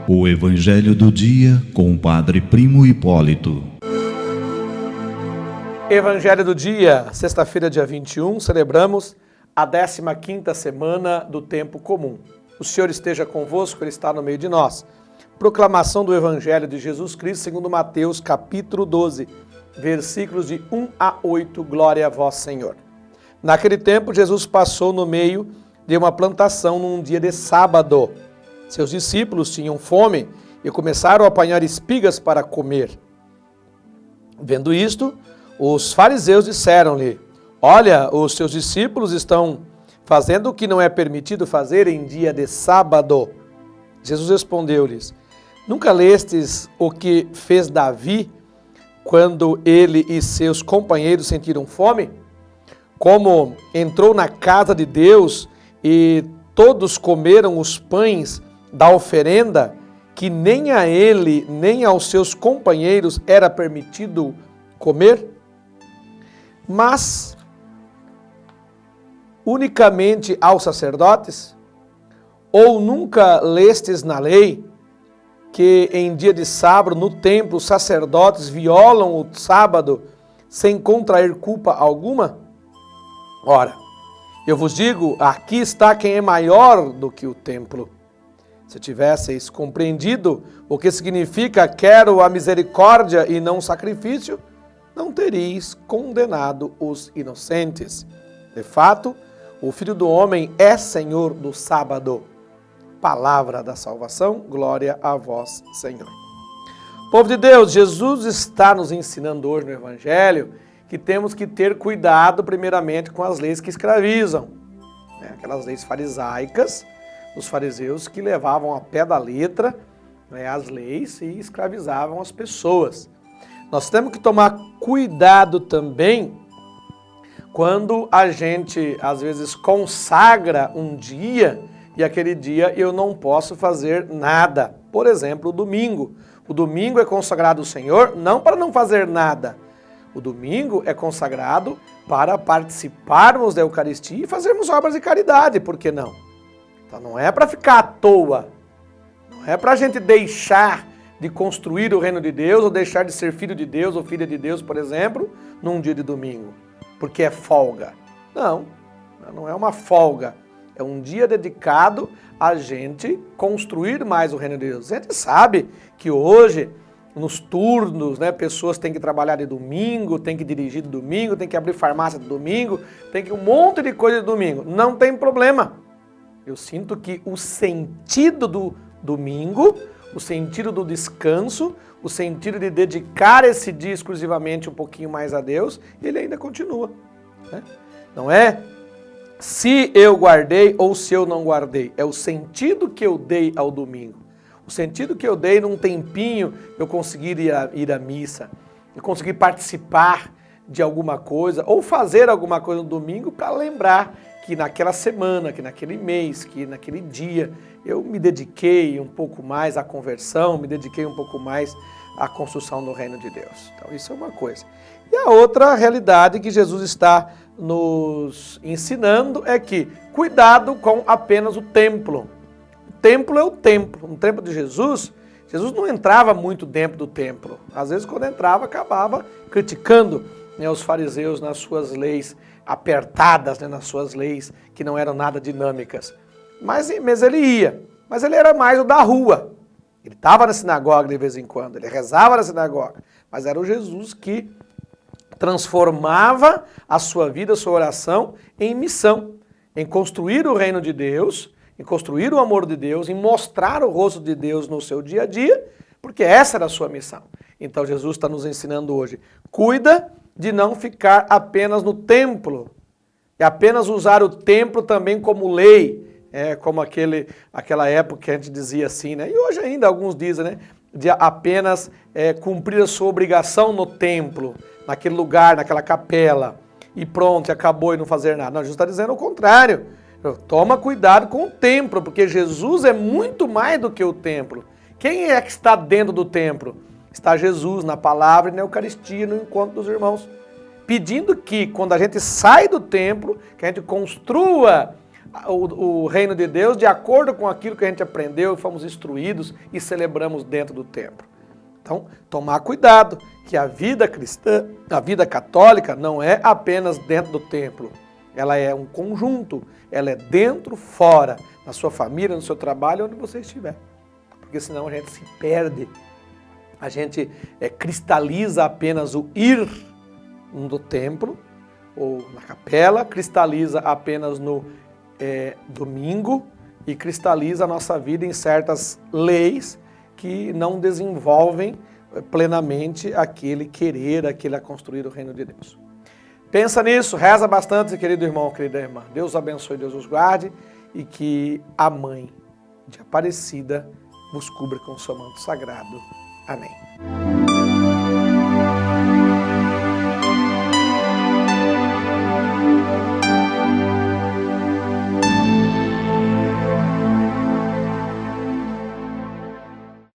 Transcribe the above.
O Evangelho do Dia com o Padre Primo Hipólito. Evangelho do Dia, sexta-feira, dia 21, celebramos a 15ª semana do Tempo Comum. O Senhor esteja convosco, Ele está no meio de nós. Proclamação do Evangelho de Jesus Cristo segundo Mateus, capítulo 12, versículos de 1 a 8, glória a vós, Senhor. Naquele tempo, Jesus passou no meio de uma plantação num dia de sábado. Seus discípulos tinham fome e começaram a apanhar espigas para comer. Vendo isto, os fariseus disseram-lhe: olha, os seus discípulos estão fazendo o que não é permitido fazer em dia de sábado. Jesus respondeu-lhes: nunca lestes o que fez Davi quando ele e seus companheiros sentiram fome? Como entrou na casa de Deus e todos comeram os pães da oferenda, que nem a ele, nem aos seus companheiros era permitido comer? Mas unicamente aos sacerdotes? Ou nunca lestes na lei que em dia de sábado no templo os sacerdotes violam o sábado sem contrair culpa alguma? Ora, eu vos digo, aqui está quem é maior do que o templo. Se tivesseis compreendido o que significa quero a misericórdia e não o sacrifício, não teríeis condenado os inocentes. De fato, o Filho do Homem é Senhor do sábado. Palavra da salvação, glória a vós, Senhor. Povo de Deus, Jesus está nos ensinando hoje no Evangelho que temos que ter cuidado primeiramente com as leis que escravizam. Aquelas leis farisaicas, os fariseus que levavam a pé da letra as leis e escravizavam as pessoas. Nós temos que tomar cuidado também quando a gente, às vezes, consagra um dia e aquele dia eu não posso fazer nada. Por exemplo, o domingo. O domingo é consagrado ao Senhor não para não fazer nada. O domingo é consagrado para participarmos da Eucaristia e fazermos obras de caridade, por que não? Então não é para ficar à toa, não é para a gente deixar de construir o reino de Deus ou deixar de ser filho de Deus ou filha de Deus, por exemplo, num dia de domingo, porque é folga. Não, não é uma folga, é um dia dedicado a gente construir mais o reino de Deus. A gente sabe que hoje, nos turnos, pessoas têm que trabalhar de domingo, têm que dirigir de domingo, têm que abrir farmácia de domingo, tem que um monte de coisa de domingo. Não tem problema. Eu sinto que o sentido do domingo, o sentido do descanso, o sentido de dedicar esse dia exclusivamente um pouquinho mais a Deus, ele ainda continua. Não é se eu guardei ou se eu não guardei, é o sentido que eu dei ao domingo. O sentido que eu dei num tempinho eu conseguir ir à missa, eu conseguir participar de alguma coisa ou fazer alguma coisa no domingo para lembrar que naquela semana, que naquele mês, que naquele dia eu me dediquei um pouco mais à conversão, me dediquei um pouco mais à construção do reino de Deus. Então isso é uma coisa. E a outra realidade que Jesus está nos ensinando é que cuidado com apenas o templo. O templo é o templo. No templo de Jesus, Jesus não entrava muito dentro do templo. Às vezes quando entrava acabava criticando os fariseus nas suas leis apertadas, nas suas leis que não eram nada dinâmicas. Mas ele ia, mas ele era mais o da rua. Ele estava na sinagoga de vez em quando, ele rezava na sinagoga, mas era o Jesus que transformava a sua vida, a sua oração em missão, em construir o reino de Deus, em construir o amor de Deus, em mostrar o rosto de Deus no seu dia a dia, porque essa era a sua missão. Então Jesus está nos ensinando hoje, cuida de não ficar apenas no templo, e apenas usar o templo também como lei, como aquela época que a gente dizia assim, e hoje ainda alguns dizem, de apenas cumprir a sua obrigação no templo, naquele lugar, naquela capela, e pronto, acabou e não fazer nada. Não, Jesus está dizendo o contrário, toma cuidado com o templo, porque Jesus é muito mais do que o templo. Quem é que está dentro do templo? está Jesus na palavra e na Eucaristia, no encontro dos irmãos, pedindo que, quando a gente sai do templo, que a gente construa o reino de Deus de acordo com aquilo que a gente aprendeu e fomos instruídos e celebramos dentro do templo. Então, tomar cuidado, que a vida cristã, a vida católica não é apenas dentro do templo. Ela é um conjunto, ela é dentro, fora, na sua família, no seu trabalho, onde você estiver. Porque senão a gente se perde. A gente cristaliza apenas o ir no templo ou na capela, cristaliza apenas no domingo e cristaliza a nossa vida em certas leis que não desenvolvem plenamente aquele querer, aquele construir o reino de Deus. Pensa nisso, reza bastante, querido irmão, querida irmã. Deus abençoe, Deus os guarde e que a Mãe de Aparecida vos cubra com o seu manto sagrado. Amém.